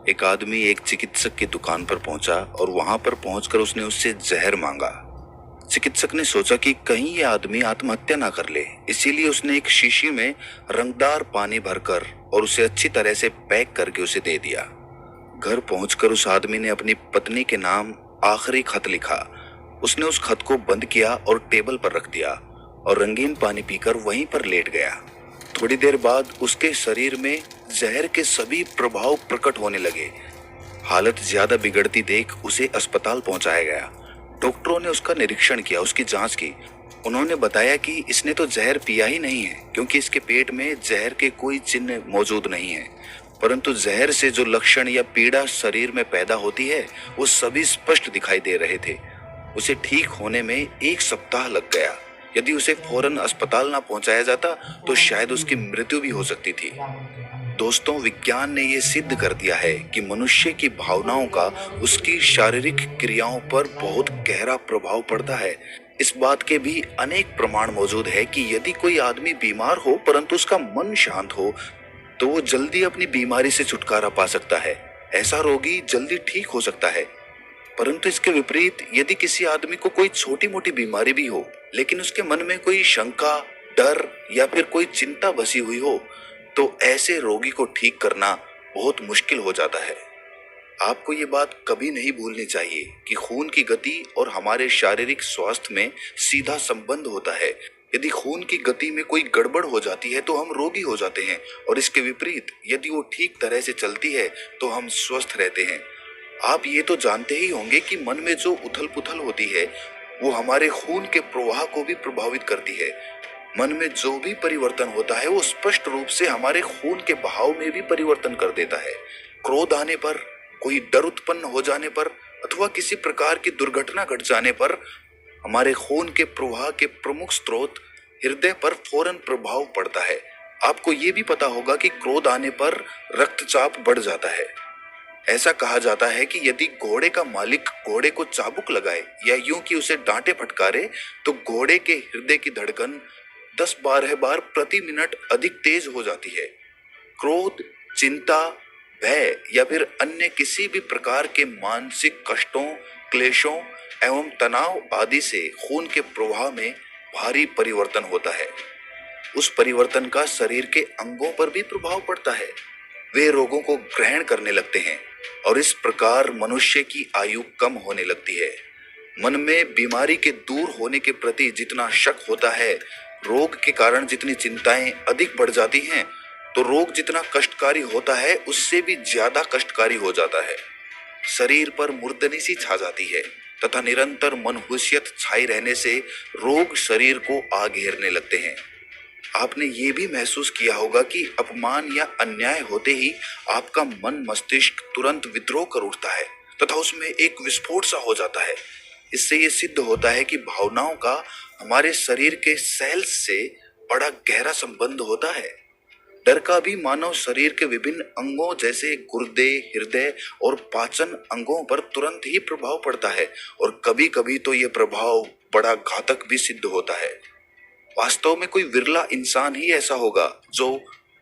एक आदमी एक चिकित्सक की दुकान पर पहुंचा और वहां पर पहुंचकर उसने उससे जहर मांगा। चिकित्सक ने सोचा कि कहीं ये आदमी आत्महत्या ना कर ले, इसीलिए उसने एक शीशी में रंगदार पानी भरकर और उसे अच्छी तरह से पैक करके उसे दे दिया। घर पहुंचकर उस आदमी ने अपनी पत्नी के नाम आखिरी खत लिखा। उसने उस खत को बंद किया और टेबल पर रख दिया और रंगीन पानी पीकर वहीं पर लेट गया। थोड़ी देर बाद उसके शरीर में जहर के सभी प्रभाव प्रकट होने लगे। हालत ज्यादा बिगड़ती देख उसे अस्पताल पहुंचाया गया। डॉक्टरों ने उसका निरीक्षण किया, उसकी जांच की। उन्होंने बताया कि इसने तो जहर पिया ही नहीं है, क्योंकि इसके पेट में जहर के कोई चिन्ह मौजूद नहीं है, परंतु जहर से जो लक्षण या पीड़ा शरीर में पैदा होती है वो सभी स्पष्ट दिखाई दे रहे थे। उसे ठीक होने में 1 सप्ताह लग गया। यदि उसे फौरन अस्पताल ना पहुंचाया जाता तो शायद उसकी मृत्यु भी हो सकती थी। दोस्तों, विज्ञान ने ये सिद्ध कर दिया है कि मनुष्य की भावनाओं का उसकी शारीरिक क्रियाओं पर बहुत गहरा प्रभाव पड़ता है। इस बात के भी अनेक प्रमाण मौजूद है कि यदि कोई आदमी बीमार हो परंतु उसका मन शांत हो तो वो जल्दी अपनी बीमारी से छुटकारा पा सकता है। ऐसा रोगी जल्दी ठीक हो सकता है। परंतु इसके विपरीत यदि किसी आदमी को कोई छोटी मोटी बीमारी भी हो लेकिन उसके मन में कोई शंका, डर या फिर कोई चिंता बसी हुई हो तो ऐसे रोगी को ठीक करना बहुत मुश्किल हो जाता है। आपको ये बात कभी नहीं भूलनी चाहिए कि खून की गति और हमारे शारीरिक स्वास्थ्य में सीधा संबंध होता है। यदि खून की गति में कोई गड़बड़ हो जाती है तो हम रोगी हो जाते हैं, और इसके विपरीत यदि वो ठीक तरह से चलती है तो हम स्वस्थ रहते हैं। आप ये तो जानते ही होंगे कि मन में जो उथल पुथल होती है वो हमारे खून के प्रवाह को भी प्रभावित करती है। मन में जो भी परिवर्तन होता है वो स्पष्ट रूप से हमारे खून के बहाव में भी परिवर्तन कर देता है। क्रोध आने पर, कोई डर उत्पन्न हो जाने पर अथवा किसी प्रकार की दुर्घटना घट जाने पर हमारे खून के प्रवाह के प्रमुख स्रोत हृदय पर फौरन प्रभाव पड़ता है। आपको ये भी पता होगा कि क्रोध आने पर रक्तचाप बढ़ जाता है। ऐसा कहा जाता है कि यदि घोड़े का मालिक घोड़े को चाबुक लगाए या यूं कि उसे डांटे फटकारे तो घोड़े के हृदय की धड़कन 10-12 बार प्रति मिनट अधिक तेज हो जाती है। क्रोध, चिंता, भय या फिर अन्य किसी भी प्रकार के मानसिक कष्टों, क्लेशों एवं तनाव आदि से खून के प्रवाह में भारी परिवर्तन होता है। उस परिवर्तन का शरीर के अंगों पर भी प्रभाव पड़ता है। वे रोगों को ग्रहण करने लगते हैं और इस प्रकार मनुष्य की आयु कम होने लगती है। मन में बीमारी के दूर होने के प्रति जितना शक होता है, रोग के कारण जितनी चिंताएं अधिक बढ़ जाती हैं, तो रोग जितना कष्टकारी होता है उससे भी ज्यादा कष्टकारी हो जाता है। शरीर पर मुर्दनी सी छा जाती है तथा निरंतर मनहूसियत छाई रहने से रोग शरीर को आ घेरने लगते हैं। आपने ये भी महसूस किया होगा कि अपमान या अन्याय होते ही आपका मन मस्तिष्क तुरंत विद्रोह कर उठता है तथा उसमें एक विस्फोट सा हो जाता है। इससे ये सिद्ध होता है कि भावनाओं का हमारे शरीर के सेल्स से बड़ा गहरा संबंध होता है। डर का भी मानव शरीर के विभिन्न अंगों जैसे गुर्दे, हृदय और पाचन अंगों पर तुरंत ही प्रभाव पड़ता है, और कभी कभी तो ये प्रभाव बड़ा घातक भी सिद्ध होता है। वास्तव में कोई विरला इंसान ही ऐसा होगा जो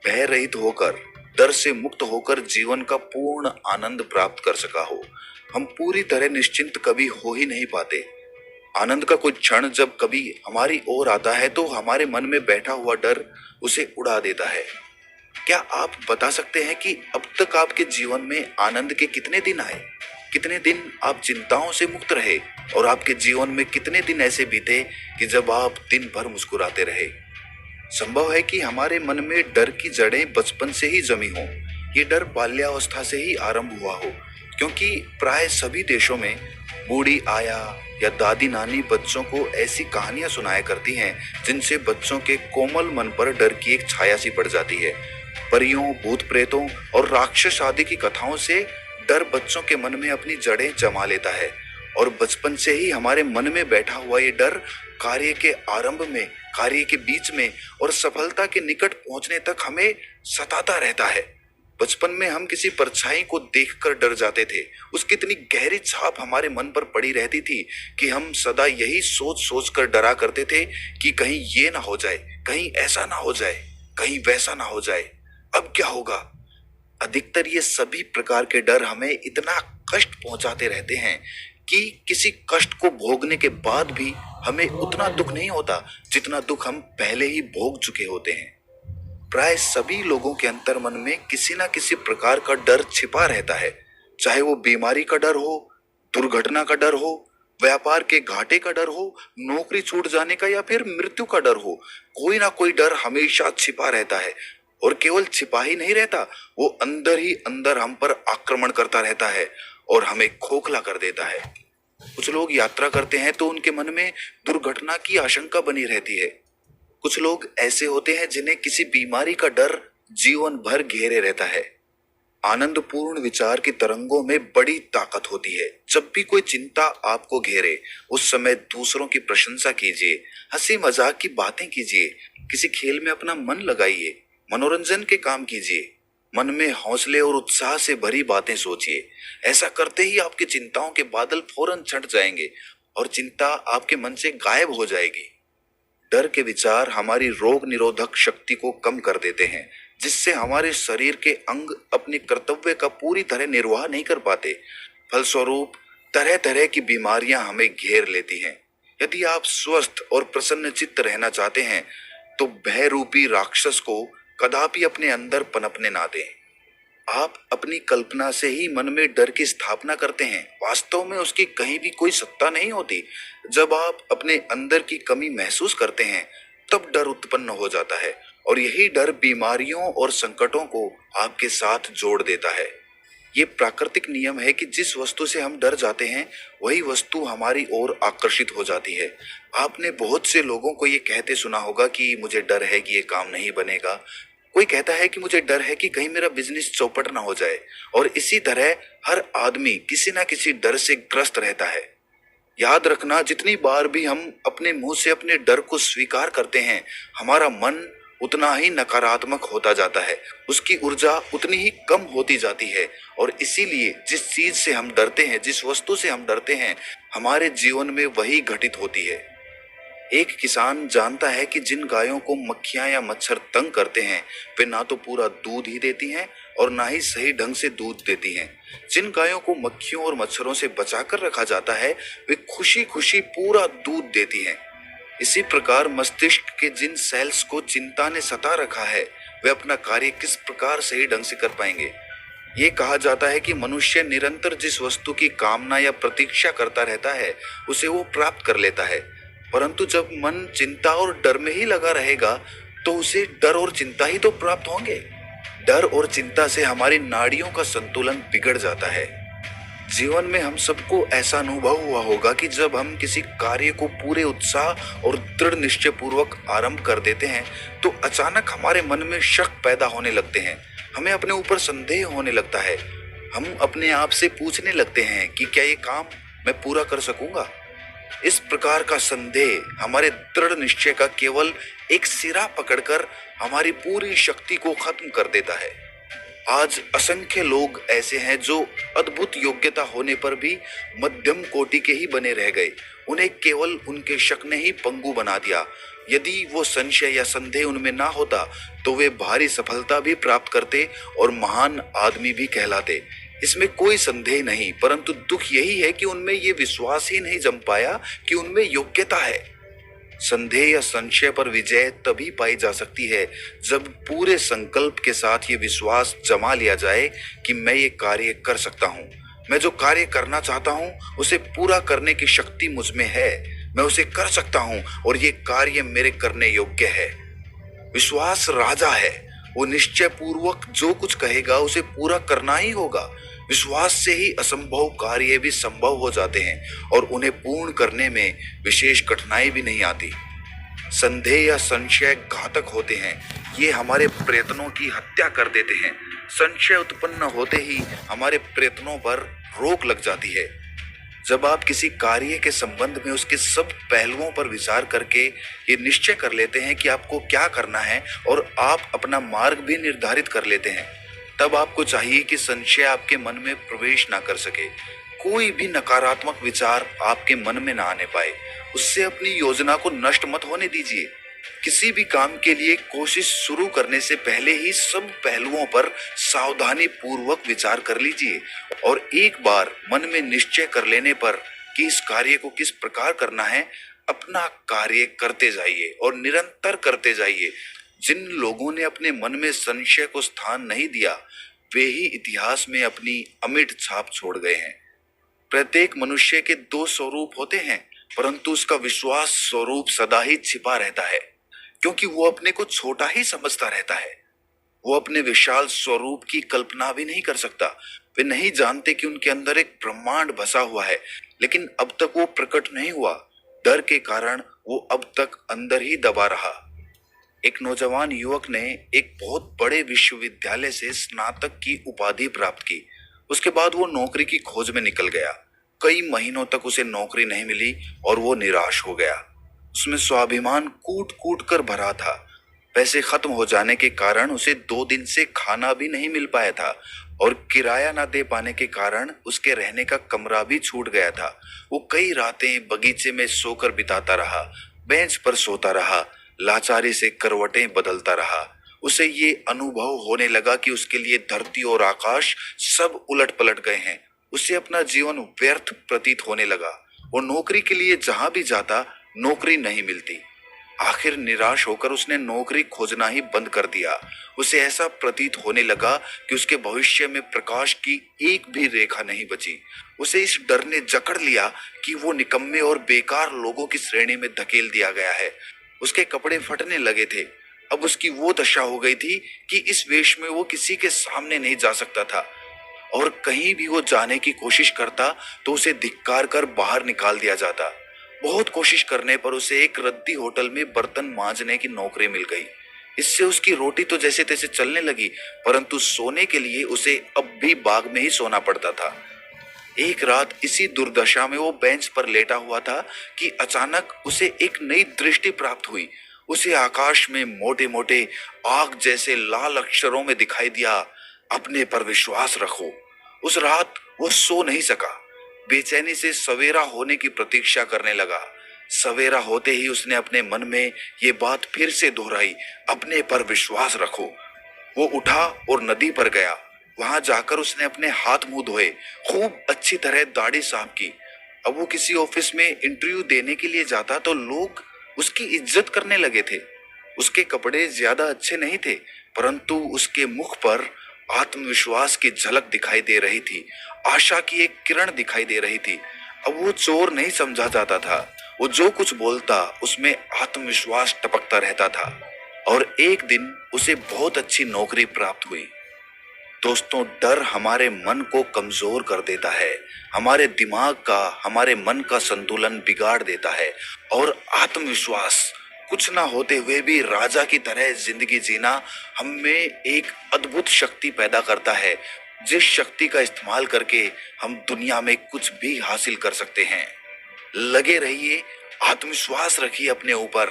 भय रहित होकर, डर से मुक्त होकर जीवन का पूर्ण आनंद प्राप्त कर सका हो। हम पूरी तरह निश्चिंत कभी हो ही नहीं पाते। आनंद का कोई क्षण जब कभी हमारी ओर आता है तो हमारे मन में बैठा हुआ डर उसे उड़ा देता है। क्या आप बता सकते हैं कि अब तक आपके जीवन में आनंद के कितने दिन आए? कितने दिन आप चिंताओं से मुक्त रहे? और आपके जीवन में कितने दिन ऐसे बीते कि जब आप दिन भर मुस्कुराते रहे? संभव है कि हमारे मन में डर की जड़ें बचपन से ही जमी हों। ये डर बाल्यावस्था से ही आरंभ हुआ हो, क्योंकि प्राय सभी देशों में बूढ़ी आया या दादी नानी बच्चों को ऐसी कहानियां सुनाया करती हैं जिनसे बच्चों के कोमल मन पर डर की एक छाया सी पड़ जाती है। परियों, भूत प्रेतों और राक्षस आदि की कथाओं से डर बच्चों के मन में अपनी जड़ें जमा लेता है, और बचपन से ही हमारे मन में बैठा हुआ ये डर कार्य के आरंभ में, कार्य के बीच में और सफलता के निकट पहुंचने तक हमें सताता रहता है। बचपन में हम किसी परछाई को देखकर डर जाते थे। उसकी इतनी गहरी छाप हमारे मन पर पड़ी रहती थी कि हम सदा यही सोच सोच कर डरा करते थे कि कहीं ये ना हो जाए, कहीं ऐसा ना हो जाए, कहीं वैसा ना हो जाए। अब क्या होगा? अधिकतर ये सभी प्रकार के डर हमें इतना कष्ट पहुंचाते रहते हैं कि किसी कष्ट को भोगने के बाद भी हमें उतना दुख नहीं होता जितना दुख हम पहले ही भोग चुके होते हैं। प्राय सभी लोगों के अंतर मन में किसी ना किसी प्रकार का डर छिपा रहता है, चाहे वो बीमारी का डर हो, दुर्घटना का डर हो, व्यापार के घाटे का डर हो, नौकरी छूट जाने का या फिर मृत्यु का डर हो। कोई ना कोई डर हमेशा छिपा रहता है और केवल छिपा ही नहीं रहता, वो अंदर ही अंदर हम पर आक्रमण करता रहता है और हमें खोखला कर देता है। कुछ लोग यात्रा करते हैं तो उनके मन में दुर्घटना की आशंका बनी रहती है। कुछ लोग ऐसे होते हैं जिन्हें किसी बीमारी का डर जीवन भर घेरे रहता है। आनंदपूर्ण विचार की तरंगों में बड़ी ताकत होती है। जब भी कोई चिंता आपको घेरे, उस समय दूसरों की प्रशंसा कीजिए, हंसी मजाक की बातें कीजिए, किसी खेल में अपना मन लगाइए, मनोरंजन के काम कीजिए, मन में हौसले और उत्साह से भरी बातें सोचिए। ऐसा करते ही आपकी चिंताओं के बादल फौरन छंट जाएंगे और चिंता आपके मन से गायब हो जाएगी। डर के विचार हमारी रोग निरोधक शक्ति को कम कर देते हैं, जिससे हमारे शरीर के अंग अपने कर्तव्य का पूरी तरह निर्वाह नहीं कर पाते। फलस्वरूप तरह तरह की बीमारियां हमें घेर लेती हैं। यदि आप स्वस्थ और प्रसन्न चित्त रहना चाहते हैं तो भय रूपी राक्षस को कदापि अपने अंदर पनपने ना दें। आप अपनी कल्पना से ही मन में डर की स्थापना करते हैं, वास्तव में उसकी कहीं भी कोई सत्ता नहीं होती। जब आप अपने अंदर की कमी महसूस करते हैं तब डर उत्पन्न हो जाता है और यही डर बीमारियों और संकटों को आपके साथ जोड़ देता है। ये प्राकृतिक नियम है कि जिस वस्तु से हम डर जाते हैं वही वस्तु हमारी ओर आकर्षित हो जाती है। आपने बहुत से लोगों को ये कहते सुना होगा कि मुझे डर है कि ये काम नहीं बनेगा। कोई कहता है कि मुझे डर है कि कहीं मेरा बिजनेस चौपट ना हो जाए, और इसी तरह हर आदमी किसी ना किसी डर से ग्रस्त रहता है। याद रखना, जितनी बार भी हम अपने मुंह से अपने डर को स्वीकार करते हैं, हमारा मन उतना ही नकारात्मक होता जाता है, उसकी ऊर्जा उतनी ही कम होती जाती है। और इसीलिए जिस चीज से हम डरते हैं, जिस वस्तु से हम डरते हैं, हमारे जीवन में वही घटित होती है। एक किसान जानता है कि जिन गायों को मक्खियां या मच्छर तंग करते हैं वे ना तो पूरा दूध ही देती हैं और ना ही सही ढंग से दूध देती हैं। जिन गायों को मक्खियों और मच्छरों से बचाकर रखा जाता है वे खुशी खुशी पूरा दूध देती हैं। इसी प्रकार मस्तिष्क के जिन सेल्स को चिंता ने सता रखा है वे अपना कार्य किस प्रकार सही ढंग से कर पाएंगे। ये कहा जाता है कि मनुष्य निरंतर जिस वस्तु की कामना या प्रतीक्षा करता रहता है उसे वो प्राप्त कर लेता है, परंतु जब मन चिंता और डर में ही लगा रहेगा तो उसे डर और चिंता ही तो प्राप्त होंगे। डर और चिंता से हमारी नाड़ियों का संतुलन बिगड़ जाता है। जीवन में हम सबको ऐसा अनुभव हुआ होगा कि जब हम किसी कार्य को पूरे उत्साह और दृढ़ निश्चय पूर्वक आरंभ कर देते हैं तो अचानक हमारे मन में शक पैदा होने लगते हैं, हमें अपने ऊपर संदेह होने लगता है। हम अपने आप से पूछने लगते हैं कि क्या ये काम मैं पूरा कर सकूंगा। इस प्रकार का संदेह हमारे दृढ़ निश्चय का केवल एक सिरा पकड़कर हमारी पूरी शक्ति को खत्म कर देता है। आज असंख्य लोग ऐसे हैं जो अद्भुत योग्यता होने पर भी मध्यम कोटि के ही बने रह गए। उन्हें केवल उनके शक ने ही पंगु बना दिया। यदि वो संशय या संदेह उनमें ना होता तो वे भारी सफलता भी प्राप्त करते और महान आदमी भी कहलाते। इसमें कोई संदेह नहीं, परंतु दुख यही है कि उनमें ये विश्वास ही नहीं जम पाया कि उनमें योग्यता है। संदेह या संशय पर विजय तभी पाई जा सकती है जब पूरे संकल्प के साथ ये विश्वास जमा लिया जाए कि मैं ये कार्य कर सकता हूँ, मैं जो कार्य करना चाहता हूँ उसे पूरा करने की शक्ति मुझ में है, मैं उसे कर सकता हूँ और ये कार्य मेरे करने योग्य है। विश्वास राजा है, वो निश्चय पूर्वक जो कुछ कहेगा उसे पूरा करना ही होगा। विश्वास से ही असंभव कार्य भी संभव हो जाते हैं और उन्हें पूर्ण करने में विशेष कठिनाई भी नहीं आती। संदेह या संशय घातक होते हैं, ये हमारे प्रयत्नों की हत्या कर देते हैं। संशय उत्पन्न होते ही हमारे प्रयत्नों पर रोक लग जाती है। जब आप किसी कार्य के संबंध में उसके सब पहलुओं पर विचार करके ये निश्चय कर लेते हैं कि आपको क्या करना है और आप अपना मार्ग भी निर्धारित कर लेते हैं, तब आपको चाहिए कि संशय आपके मन में प्रवेश ना कर सके। कोई भी नकारात्मक विचार आपके मन में ना आने पाए। उससे अपनी योजना को नष्ट मत होने दीजिए। किसी भी काम के लिए कोशिश शुरू करने से पहले ही सब पहलुओं पर सावधानी पूर्वक विचार कर लीजिए और एक बार मन में निश्चय कर लेने पर कि इस कार्य को किस प्रकार करना है, अपना कार्य करते जाइए और निरंतर करते जाइए। जिन लोगों ने अपने मन में संशय को स्थान नहीं दिया, वे ही इतिहास में अपनी अमिट छाप छोड़ गए हैं। प्रत्येक मनुष्य के दो स्वरूप होते हैं, परंतु उसका विश्वास स्वरूप सदा ही छिपा रहता है, क्योंकि वो अपने को छोटा ही समझता रहता है। वो अपने विशाल स्वरूप की कल्पना भी नहीं कर सकता। वे नहीं जानते कि उनके अंदर एक ब्रह्मांड बसा हुआ है, लेकिन अब तक वो प्रकट नहीं हुआ। डर के कारण वो अब तक अंदर ही दबा रहा। एक नौजवान युवक ने एक बहुत बड़े विश्वविद्यालय से स्नातक की उपाधि प्राप्त की। उसके बाद वो नौकरी की खोज में निकल गया। कई महीनों तक उसे नौकरी नहीं मिली और वो निराश हो गया। उसमें स्वाभिमान कूट कूट कर भरा था। पैसे खत्म हो जाने के कारण उसे 2 दिन से खाना भी नहीं मिल पाया था और किराया ना दे पाने के कारण उसके रहने का कमरा भी छूट गया था। वो कई रातें बगीचे में सोकर बिताता रहा, बेंच पर सोता रहा, लाचारी से करवटें बदलता रहा। उसे ये अनुभव होने लगा कि उसके लिए धरती और आकाश सब उलट पलट गए हैं। उसे अपना जीवन व्यर्थ प्रतीत होने लगा। वो नौकरी के लिए जहां भी जाता, नौकरी नहीं मिलती। आखिर निराश होकर उसने नौकरी खोजना ही बंद कर दिया। उसे ऐसा प्रतीत होने लगा कि उसके भविष्य में प्रकाश की एक भी रेखा नहीं बची। उसे इस डर ने जकड़ लिया कि वो निकम्मे और बेकार लोगों की श्रेणी में धकेल दिया गया है। उसके कपड़े फटने लगे थे। अब उसकी वो दशा हो गई थी कि इस वेश में वो किसी के सामने नहीं जा सकता था और कहीं भी वो जाने की कोशिश करता तो उसे धिक्कार कर बाहर निकाल दिया जाता। बहुत कोशिश करने पर उसे एक रद्दी होटल में बर्तन मांजने की नौकरी मिल गई। इससे उसकी रोटी तो जैसे तैसे चलने लगी, परंतु सोने के लिए उसे अब भी बाग में ही सोना पड़ता था। एक रात इसी दुर्दशा में वो बेंच पर लेटा हुआ था कि अचानक उसे एक नई दृष्टि प्राप्त हुई। उसे आकाश में मोटे मोटे आग जैसे लाल अक्षरों में दिखाई दिया, अपने पर विश्वास रखो। उस रात वो सो नहीं सका। बेचैनी से सवेरा होने की प्रतीक्षा करने लगा। सवेरा होते ही उसने अपने मन में ये बात फिर से दोहराई, अपने पर विश्वास रखो। वो उठा और नदी पर गया। वहां जाकर उसने अपने हाथ मुंह धोए, खूब अच्छी तरह दाढ़ी साफ की। अब वो किसी ऑफिस में इंटरव्यू देने के लिए जाता तो लोग उसकी इज्जत करने लगे थे। उसके कपड़े ज्यादा अच्छे नहीं थे, परंतु उसके मुख पर आत्मविश्वास की झलक दिखाई दे रही थी, आशा की एक किरण दिखाई दे रही थी। अब वो चोर नहीं समझा जाता था। वो जो कुछ बोलता उसमें आत्मविश्वास टपकता रहता था और एक दिन उसे बहुत अच्छी नौकरी प्राप्त हुई। दोस्तों, डर हमारे मन को कमजोर कर देता है, हमारे दिमाग का, हमारे मन का संतुलन बिगाड़ देता है और आत्मविश्वास कुछ ना होते हुए भी राजा की तरह जिंदगी जीना हम में एक अद्भुत शक्ति पैदा करता है, जिस शक्ति का इस्तेमाल करके हम दुनिया में कुछ भी हासिल कर सकते हैं। लगे रहिए, आत्मविश्वास रखिए अपने ऊपर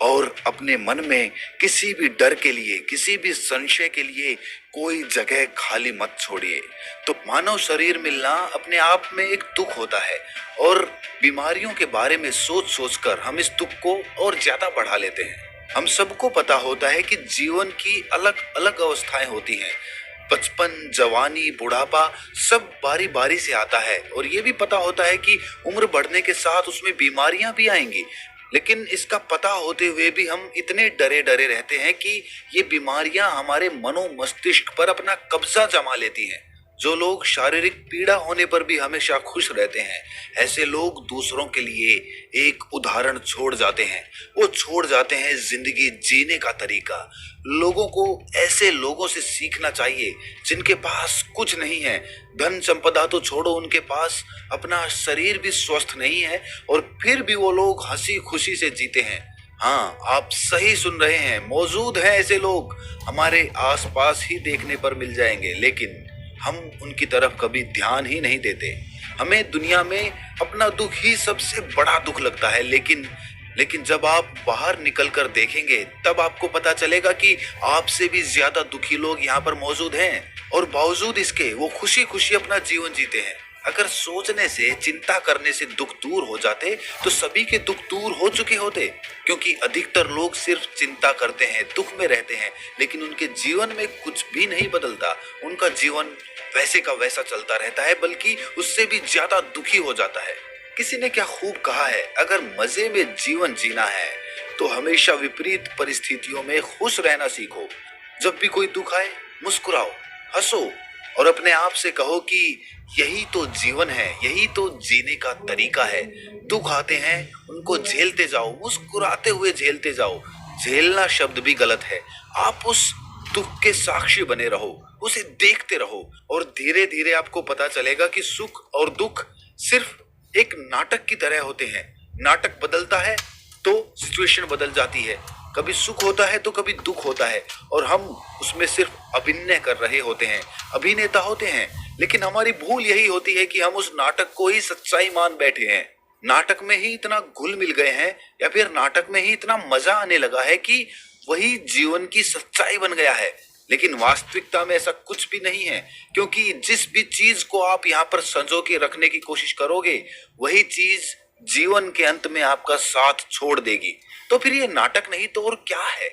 और अपने मन में किसी भी डर के लिए, किसी भी संशय के लिए कोई जगह खाली मत छोड़िए। तो मानव शरीर मिलना अपने आप में एक दुख होता है और बीमारियों के बारे में सोच सोचकर हम इस दुख को और ज्यादा बढ़ा लेते हैं। हम सबको पता होता है कि जीवन की अलग अलग अवस्थाएं होती हैं। बचपन, जवानी, बुढ़ापा सब बारी बारी से आता है और ये भी पता होता है कि उम्र बढ़ने के साथ उसमें बीमारियां भी आएंगी। लेकिन इसका पता होते हुए भी हम इतने डरे डरे रहते हैं कि ये बीमारियां हमारे मनो मस्तिष्क पर अपना कब्जा जमा लेती हैं। जो लोग शारीरिक पीड़ा होने पर भी हमेशा खुश रहते हैं, ऐसे लोग दूसरों के लिए एक उदाहरण छोड़ जाते हैं। वो छोड़ जाते हैं जिंदगी जीने का तरीका। लोगों को ऐसे लोगों से सीखना चाहिए जिनके पास कुछ नहीं है, धन संपदा तो छोड़ो, उनके पास अपना शरीर भी स्वस्थ नहीं है और फिर भी वो लोग हंसी खुशी से जीते हैं। हाँ, आप सही सुन रहे हैं, मौजूद हैं ऐसे लोग, हमारे आसपास ही देखने पर मिल जाएंगे, लेकिन हम उनकी तरफ कभी ध्यान ही नहीं देते। हमें दुनिया में अपना दुख ही सबसे बड़ा दुख लगता है, लेकिन जब आप बाहर निकल कर देखेंगे तब आपको पता चलेगा कि आपसे भी ज्यादा दुखी लोग यहाँ पर मौजूद हैं और बावजूद इसके वो खुशी खुशी अपना जीवन जीते हैं। अगर सोचने से, चिंता करने से दुख दूर हो जाते तो सभी के दुख दूर हो चुके होते। क्योंकि अधिकतर लोग सिर्फ चिंता करते हैं, दुख में रहते हैं, लेकिन उनके जीवन में कुछ भी नहीं बदलता। उनका जीवन वैसे का वैसा चलता रहता है, बल्कि उससे भी ज्यादा दुखी हो जाता है। किसी ने क्या खूब कहा है, अगर मजे में जीवन जीना है तो हमेशा विपरीत परिस्थितियों में खुश रहना सीखो। जब भी कोई दुख आए, मुस्कुराओ, हंसो और अपने आप से कहो कि यही तो जीवन है, यही तो जीने का तरीका है। दुख आते हैं, उनको झेलते जाओ, मुस्कुराते हुए झेलते जाओ। झेलना शब्द भी गलत है। आप उस दुख के साक्षी बने रहो, उसे देखते रहो और धीरे धीरे आपको पता चलेगा कि सुख और दुख सिर्फ एक नाटक की तरह होते हैं। नाटक बदलता है तो सिचुएशन बदल जाती है। कभी सुख होता है तो कभी दुख होता है और हम उसमें सिर्फ अभिनय कर रहे होते हैं, अभिनेता होते हैं। लेकिन हमारी भूल यही होती है कि हम उस नाटक को ही सच्चाई मान बैठे हैं। नाटक में ही इतना घुल मिल गए हैं या फिर नाटक में ही इतना मजा आने लगा है कि वही जीवन की सच्चाई बन गया है। लेकिन वास्तविकता में ऐसा कुछ भी नहीं है, क्योंकि जिस भी चीज को आप यहाँ पर संजो के रखने की कोशिश करोगे, वही चीज जीवन के अंत में आपका साथ छोड़ देगी। तो फिर ये नाटक नहीं तो और क्या है?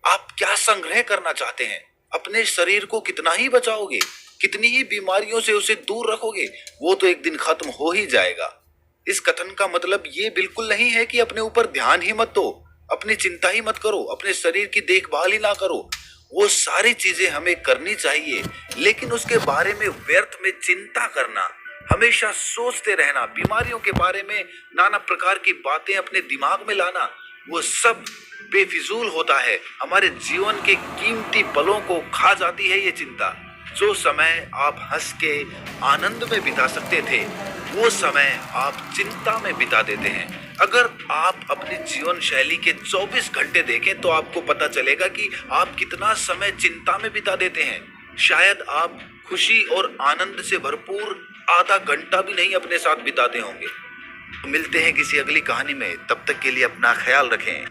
आप क्या संग्रह करना चाहते हैं? अपने शरीर को कितना ही बचाओगे, कितनी ही बीमारियों से उसे दूर रखोगे, वो तो एक दिन खत्म हो ही जाएगा। इस कथन का मतलब ये बिल्कुल नहीं है कि अपने ऊपर ध्यान ही मत दो, अपनी चिंता ही मत करो, अपने शरीर की देखभाल ही ना करो। वो सारी चीजें हमें करनी चाहिए, लेकिन उसके बारे में व्यर्थ में चिंता करना, हमेशा सोचते रहना, बीमारियों के बारे में नाना प्रकार की बातें अपने दिमाग में लाना, वो सब बेफिजूल होता है। हमारे जीवन के कीमती पलों को खा जाती है ये चिंता। जो समय आप हंस के आनंद में बिता सकते थे, वो समय आप चिंता में बिता देते हैं। अगर आप अपनी जीवन शैली के 24 घंटे देखें तो आपको पता चलेगा कि आप कितना समय चिंता में बिता देते हैं। शायद आप खुशी और आनंद से भरपूर आधा घंटा भी नहीं अपने साथ बिताते होंगे। मिलते हैं किसी अगली कहानी में, तब तक के लिए अपना ख्याल रखें।